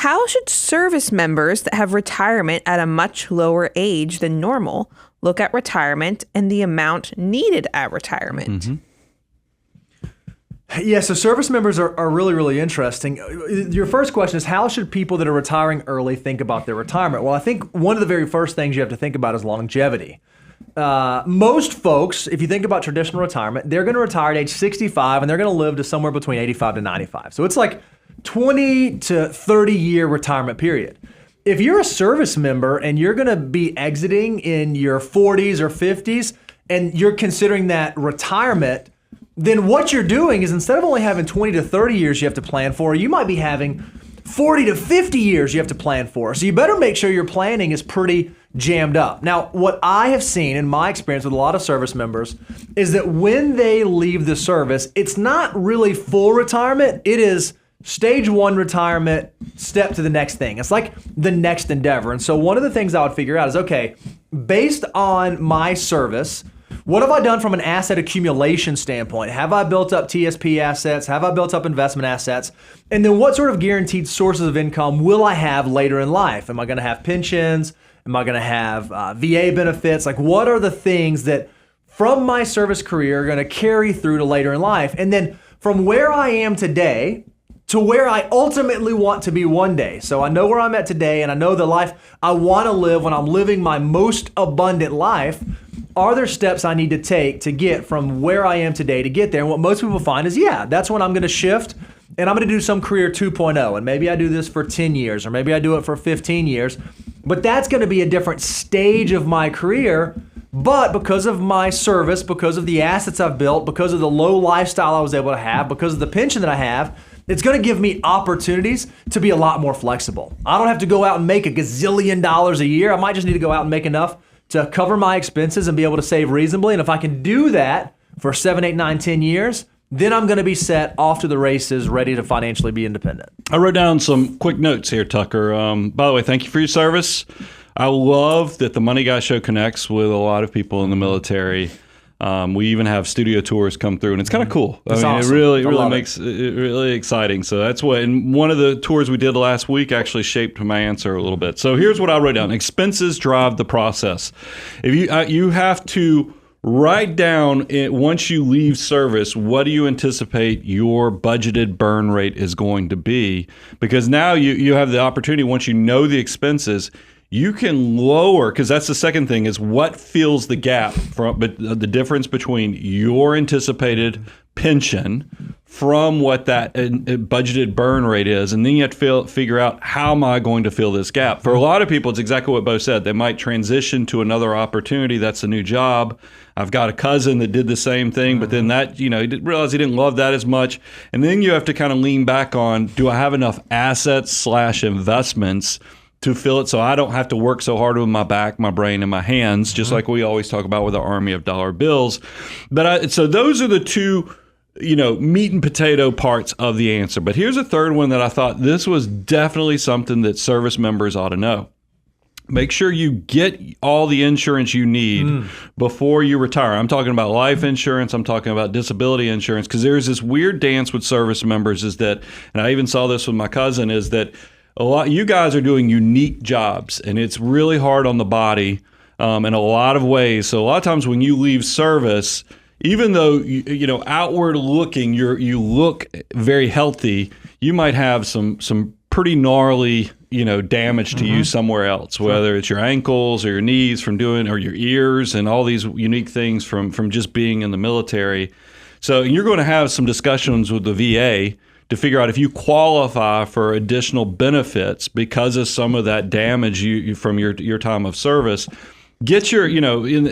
How should service members that have retirement at a much lower age than normal look at retirement and the amount needed at retirement? Mm-hmm. Yeah, so service members are really, really interesting. Your first question is, how should people that are retiring early think about their retirement? Well, I think one of the very first things you have to think about is longevity. Most folks, if you think about traditional retirement, they're going to retire at age 65 and they're going to live to somewhere between 85 to 95. So it's like 20 to 30 year retirement period. If you're a service member and you're going to be exiting in your 40s or 50s and you're considering that retirement, then what you're doing is, instead of only having 20 to 30 years you have to plan for, you might be having 40 to 50 years you have to plan for. So you better make sure your planning is pretty jammed up. Now, what I have seen in my experience with a lot of service members is that when they leave the service, it's not really full retirement. It is stage one retirement, step to the next thing. It's like the next endeavor. And so one of the things I would figure out is, okay, based on my service, what have I done from an asset accumulation standpoint? Have I built up TSP assets? Have I built up investment assets? And then what sort of guaranteed sources of income will I have later in life? Am I going to have pensions? Am I going to have VA benefits? Like, what are the things that from my service career are going to carry through to later in life? And then from where I am today to where I ultimately want to be one day. So I know where I'm at today and I know the life I want to live when I'm living my most abundant life. Are there steps I need to take to get from where I am today to get there? And what most people find is, yeah, that's when I'm going to shift and I'm going to do some career 2.0. And maybe I do this for 10 years or maybe I do it for 15 years. But that's going to be a different stage of my career. But because of my service, because of the assets I've built, because of the low lifestyle I was able to have, because of the pension that I have, it's going to give me opportunities to be a lot more flexible. I don't have to go out and make a gazillion dollars a year. I might just need to go out and make enough to cover my expenses and be able to save reasonably. And if I can do that for 7, 8, 9, 10 years, then I'm going to be set off to the races, ready to financially be independent. I wrote down some quick notes here, Tucker. By the way, thank you for your service. I love that the Money Guy Show connects with a lot of people in the military. We even have studio tours come through, and it's kind of cool. That's awesome. It really makes it really exciting. So that's what, and one of the tours we did last week actually shaped my answer a little bit. So here's what I wrote down. Expenses drive the process. If you have to write down once you leave service, what do you anticipate your budgeted burn rate is going to be? Because now you have the opportunity, once you know the expenses, you can lower, because that's the second thing, is what fills the gap from the difference between your anticipated pension from what that budgeted burn rate is. And then you have to figure out, how am I going to fill this gap? For a lot of people, it's exactly what Bo said. They might transition to another opportunity. That's a new job. I've got a cousin that did the same thing, but then that, he didn't realize he didn't love that as much. And then you have to kind of lean back on, do I have enough assets/investments to fill it so I don't have to work so hard with my back, my brain, and my hands, just like we always talk about with our army of dollar bills. But so those are the two, meat and potato parts of the answer. But here's a third one that I thought this was definitely something that service members ought to know. Make sure you get all the insurance you need before you retire. I'm talking about life insurance. I'm talking about disability insurance, because there's this weird dance with service members is that, and I even saw this with my cousin, is that you guys are doing unique jobs, and it's really hard on the body in a lot of ways. So a lot of times when you leave service, even though outward looking, you look very healthy, you might have some pretty gnarly damage to you somewhere else, whether it's your ankles or your knees from doing, or your ears, and all these unique things from just being in the military. So you're going to have some discussions with the VA to figure out if you qualify for additional benefits because of some of that damage from your time of service. Get your,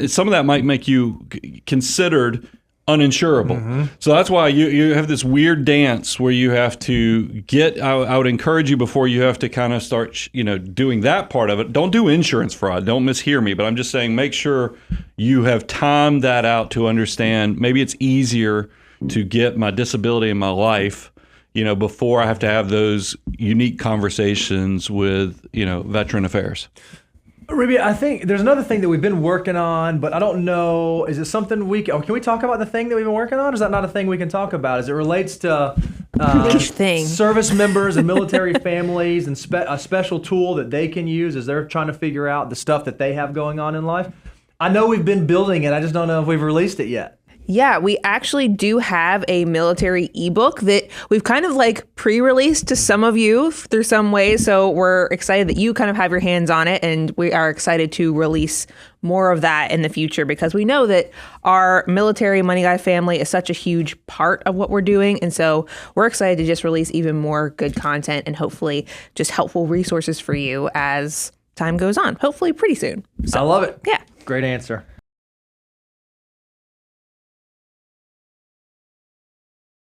some of that might make you considered uninsurable. So that's why you have this weird dance where you have to get, I would encourage you, before you have to kind of start, doing that part of it. Don't do insurance fraud. Don't mishear me, but I'm just saying, make sure you have timed that out to understand, maybe it's easier to get my disability in my life, before I have to have those unique conversations with, Veteran Affairs. Ruby, I think there's another thing that we've been working on, but I don't know, is it something can we talk about the thing that we've been working on? Or is that not a thing we can talk about? As it relates to Each thing. Service members and military families, and a special tool that they can use as they're trying to figure out the stuff that they have going on in life. I know we've been building it. I just don't know if we've released it yet. Yeah, we actually do have a military ebook that we've kind of like pre-released to some of you through some ways. So we're excited that you kind of have your hands on it, and we are excited to release more of that in the future because we know that our military Money Guy family is such a huge part of what we're doing. And so we're excited to just release even more good content and hopefully just helpful resources for you as time goes on, hopefully pretty soon. So, I love it. Yeah. Great answer.